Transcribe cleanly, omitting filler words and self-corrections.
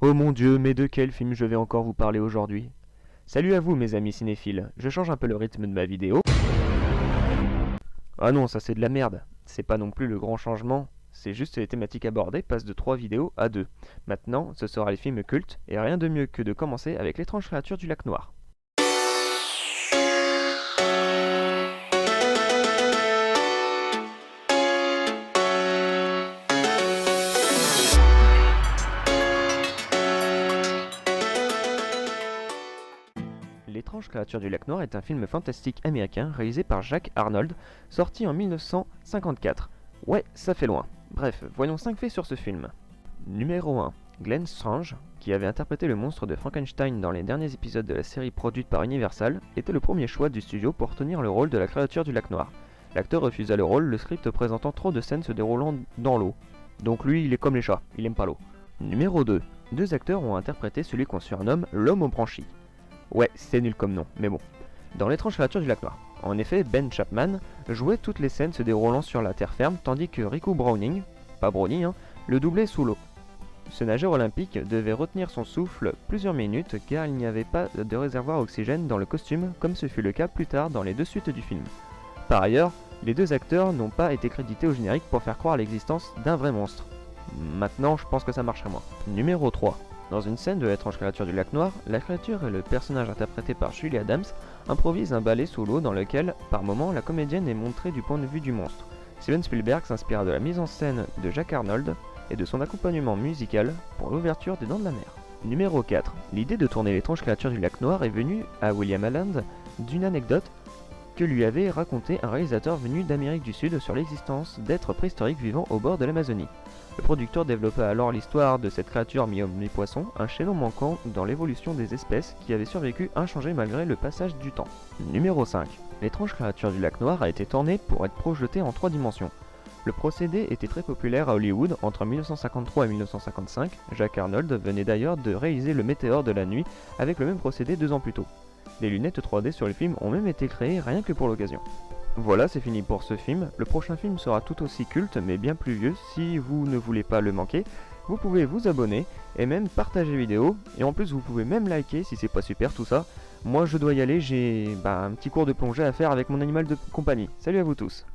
Oh mon Dieu, mais de quel film je vais encore vous parler aujourd'hui? Salut à vous mes amis cinéphiles, je change un peu le rythme de ma vidéo. Ah non, ça c'est de la merde. C'est pas non plus le grand changement, c'est juste que les thématiques abordées passent de 3 vidéos à 2. Maintenant, ce sera les films cultes, et rien de mieux que de commencer avec l'étrange créature du lac noir. L'étrange créature du lac noir est un film fantastique américain réalisé par Jack Arnold, sorti en 1954. Ouais, ça fait loin. Bref, voyons 5 faits sur ce film. Numéro 1. Glenn Strange, qui avait interprété le monstre de Frankenstein dans les derniers épisodes de la série produite par Universal, était le premier choix du studio pour tenir le rôle de la créature du lac noir. L'acteur refusa le rôle, le script présentant trop de scènes se déroulant dans l'eau. Donc lui, il est comme les chats, il aime pas l'eau. Numéro 2. Deux acteurs ont interprété celui qu'on surnomme l'homme aux branchies. Ouais, c'est nul comme nom, mais bon. Dans l'étrange créature du lac noir. En effet, Ben Chapman jouait toutes les scènes se déroulant sur la terre ferme, tandis que Rico Browning, pas Browning, le doublait sous l'eau. Ce nageur olympique devait retenir son souffle plusieurs minutes car il n'y avait pas de réservoir à oxygène dans le costume, comme ce fut le cas plus tard dans les deux suites du film. Par ailleurs, les deux acteurs n'ont pas été crédités au générique pour faire croire à l'existence d'un vrai monstre. Maintenant, je pense que ça marcherait moins. Numéro 3. Dans une scène de l'étrange créature du lac noir, la créature et le personnage interprété par Julie Adams improvisent un ballet sous l'eau dans lequel, par moments, la comédienne est montrée du point de vue du monstre. Steven Spielberg s'inspira de la mise en scène de Jack Arnold et de son accompagnement musical pour l'ouverture des Dents de la Mer. Numéro 4. L'idée de tourner l'étrange créature du lac noir est venue à William Alland d'une anecdote que lui avait raconté un réalisateur venu d'Amérique du Sud sur l'existence d'êtres préhistoriques vivant au bord de l'Amazonie. Le producteur développa alors l'histoire de cette créature mi-homme mi-poisson, un chaînon manquant dans l'évolution des espèces qui avait survécu inchangé malgré le passage du temps. Numéro 5. L'étrange créature du lac noir a été tournée pour être projetée en 3 dimensions. Le procédé était très populaire à Hollywood entre 1953 et 1955. Jack Arnold venait d'ailleurs de réaliser Le Météore de la nuit avec le même procédé 2 ans plus tôt. Des lunettes 3D sur le film ont même été créées rien que pour l'occasion. Voilà, c'est fini pour ce film. Le prochain film sera tout aussi culte, mais bien plus vieux. Si vous ne voulez pas le manquer, vous pouvez vous abonner et même partager la vidéo. Et en plus, vous pouvez même liker si c'est pas super tout ça. Moi, je dois y aller, j'ai un petit cours de plongée à faire avec mon animal de compagnie. Salut à vous tous!